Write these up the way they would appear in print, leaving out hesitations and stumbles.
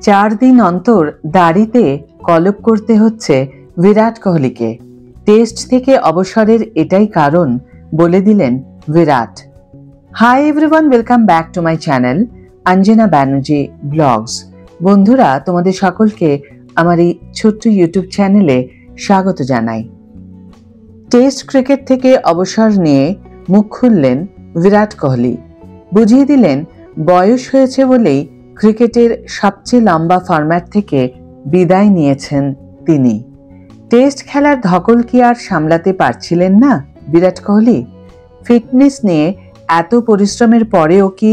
4 দিন অন্তর দাড়িতে কলপ করতে হচ্ছে বিরাট কোহলিকে। টেস্ট থেকে অবসরের এটাই কারণ বলে দিলেন Virat. Hi everyone, welcome back to my channel Anjana Banerjee vlogs. বন্ধুরা, তোমাদের সকলকে আমার এই ছোট্ট ইউটিউব চ্যানেলে স্বাগত জানাই। টেস্ট ক্রিকেট থেকে অবসর নিয়ে মুখ খুললেন বিরাট কোহলি। বুঝিয়ে দিলেন বয়স হয়েছে বলেই ক্রিকেটের সবচেয়ে লম্বা ফরম্যাট থেকে বিদায় নিয়েছেন তিনি। টেস্ট খেলার ধকল কি আর সামলাতে পারছিলেন না বিরাট কোহলি? ফিটনেস নিয়ে এত পরিশ্রমের পরেও কি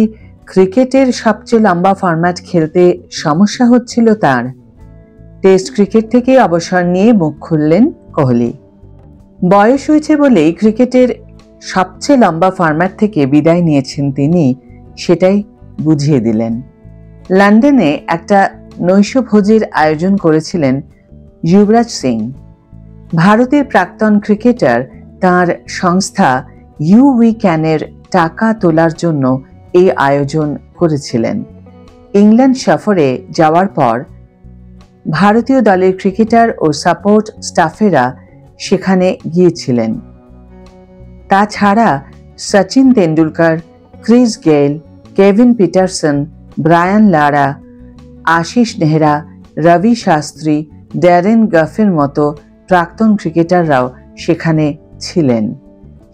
ক্রিকেটের সবচেয়ে লম্বা ফরম্যাট খেলতে সমস্যা হচ্ছিল তার? টেস্ট ক্রিকেট থেকে অবসর নিয়ে মুখ খুললেন কোহলি। বয়স হয়েছে বলেই ক্রিকেটের সবচেয়ে লম্বা ফরম্যাট থেকে বিদায় নিয়েছেন তিনি, সেটাই বুঝিয়ে দিলেন। লন্ডনে একটা নৈশভোজের আয়োজন করেছিলেন যুবরাজ সিং। ভারতের প্রাক্তন ক্রিকেটার তার সংস্থা উই ক্যানের টাকা তোলার জন্য এই আয়োজন করেছিলেন। ইংল্যান্ড সফরে যাওয়ার পর ভারতীয় দলের ক্রিকেটার ও সাপোর্ট স্টাফেরা সেখানে গিয়েছিলেন। তাছাড়া Sachin Tendulkar, Chris Gayle, Kevin Pietersen, Brian Lara, Ashish Nehra, Ravi Shastri, Darren গফের মতো প্রাক্তন ক্রিকেটাররাও সেখানে ছিলেন।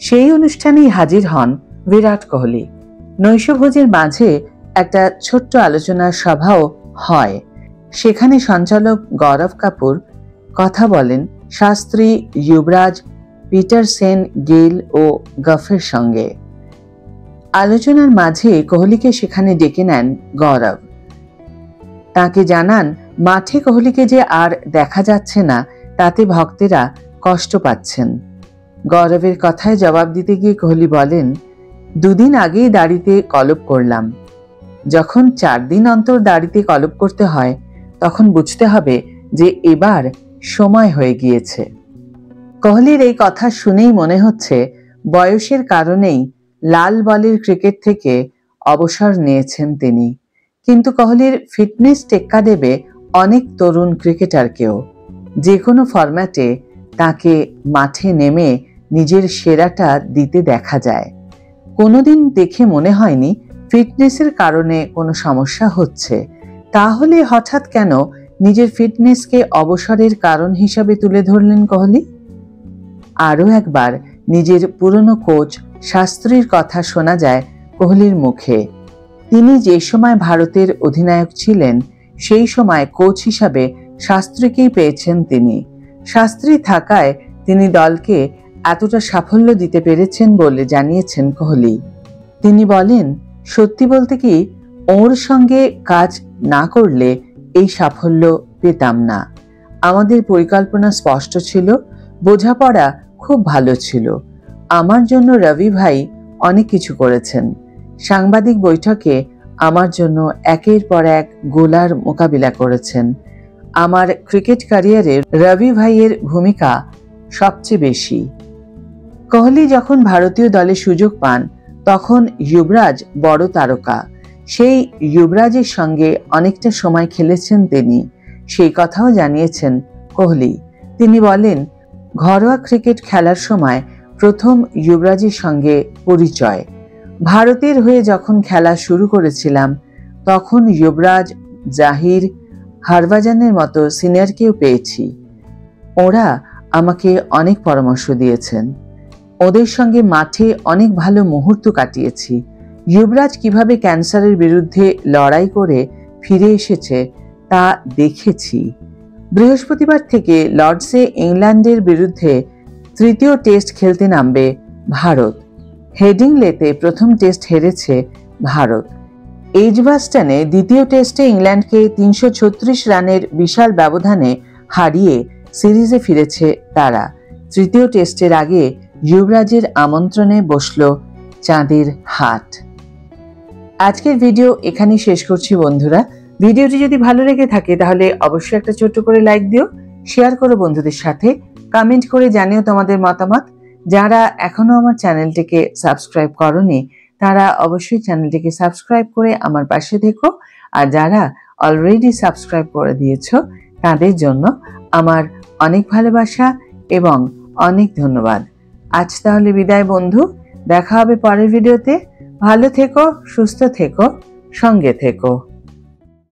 সেই অনুষ্ঠানেই হাজির হন বিরাট কোহলি। নৈশভোজের মাঝে একটা ছোট্ট আলোচনা সভাও হয়। সেখানে সঞ্চালক গৌরব কাপুর কথা বলেন শাস্ত্রী, যুবরাজ, পিটারসেন, গেইল ও গফের সঙ্গে। আলোচনার মাঝে কোহলিকে সেখানে ডেকে নেন গৌরব। তাকে জানান মাঠে কোহলিকে যে আর দেখা যাচ্ছে না, তাতে ভক্তেরা কষ্ট পাচ্ছেন। গৌরবের কথায় জবাব দিতে গিয়ে কোহলি বলেন, 2 দিন আগেই দাড়িতে কলপ করলাম। যখন 4 দিন অন্তর দাড়িতে কলপ করতে হয়, তখন বুঝতে হবে যে এবার সময় হয়ে গিয়েছে। কোহলির এই কথা শুনেই মনে হচ্ছে বয়সের কারণেই লাল বলের ক্রিকেট থেকে অবসর নিয়েছেন তিনি। কিন্তু কোহলির ফিটনেস টেক্কা দেবে অনেক তরুণ ক্রিকেটারকেও। যে কোনো ফরম্যাটে তাকে মাঠে নেমে নিজের সেরাটা দিতে দেখা যায়। কোনোদিন দেখে মনে হয়নি ফিটনেসের কারণে কোনো সমস্যা হচ্ছে। তাহলে হঠাৎ কেন নিজের ফিটনেসকে অবসরের কারণ হিসাবে তুলে ধরলেন কোহলি? আরও একবার নিজের পুরনো কোচ শাস্ত্রীর কথা শোনা যায় কোহলির মুখে। তিনি যে সময় ভারতের অধিনায়ক ছিলেন, সেই সময় কোচ হিসাবে শাস্ত্রীকেই পেয়েছেন তিনি। শাস্ত্রী থাকায় তিনি দলকে এতটা সাফল্য দিতে পেরেছেন বলে জানিয়েছেন কোহলি। তিনি বলেন, সত্যি বলতে কি, ওর সঙ্গে কাজ না করলে এই সাফল্য পেতাম না। আমাদের পরিকল্পনা স্পষ্ট ছিল, বোঝাপড়া খুব ভালো ছিল। আমার জন্য রবি ভাই অনেক কিছু করেছেন। সাংবাদিক বৈঠকে আমার জন্য একের পর এক গোলার মোকাবিলা করেছেন। আমার ক্রিকেট ক্যারিয়ারে রবি ভাইয়ের ভূমিকা সবচেয়ে বেশি। কোহলি যখন ভারতীয় দলে সুযোগ পান, তখন যুবরাজ বড় তারকা। সেই যুবরাজের সঙ্গে অনেকটা সময় খেলেছেন তিনি, সেই কথাও জানিয়েছেন কোহলি। তিনি বলেন, ঘরোয়া ক্রিকেট খেলার সময় প্রথম যুবরাজের সঙ্গে পরিচয়। ভারতের হয়ে যখন খেলা শুরু করেছিলাম, তখন যুবরাজ, জাহির, হরভজনের মতো সিনিয়রকেও পেয়েছি। ওরা আমাকে অনেক পরামর্শ দিয়েছেন। ওদের সঙ্গে মাঠে অনেক ভালো মুহূর্ত কাটিয়েছি। যুবরাজ কিভাবে ক্যান্সারের বিরুদ্ধে লড়াই করে ফিরে এসেছে তা দেখেছি। বৃহস্পতিবার থেকে লর্ডসে ইংল্যান্ডের বিরুদ্ধে তৃতীয় টেস্ট খেলতে নামবে ভারত। হেডিংলেতে প্রথম টেস্ট হেরেছে ভারত। এজবাস্টনে দ্বিতীয় টেস্টে ইংল্যান্ডকে 336 রানের বিশাল ব্যবধানে হারিয়ে সিরিজে ফিরেছে তারা। তৃতীয় টেস্টের আগে যুবরাজের আমন্ত্রণে বসল চাঁদের হাট। আজকের ভিডিও এখানেই শেষ করছি বন্ধুরা। ভিডিওটি যদি ভালো লেগে থাকে তাহলে অবশ্যই একটা ছোট্ট করে লাইক দিও, শেয়ার করো বন্ধুদের সাথে, কমেন্ট করে জানিও তোমাদের মতামত। যারা এখনো আমার চ্যানেলটিকে সাবস্ক্রাইব করোনি, তারা অবশ্যই চ্যানেলটিকে সাবস্ক্রাইব করে আমার পাশে থেকো। আর যারা অলরেডি সাবস্ক্রাইব করে দিয়েছো তাদের জন্য আমার অনেক ভালোবাসা এবং অনেক ধন্যবাদ। আজ তাহলে বিদায় বন্ধু, দেখা হবে পরের ভিডিওতে। ভালো থেকো, সুস্থ থেকো, সঙ্গে থেকো।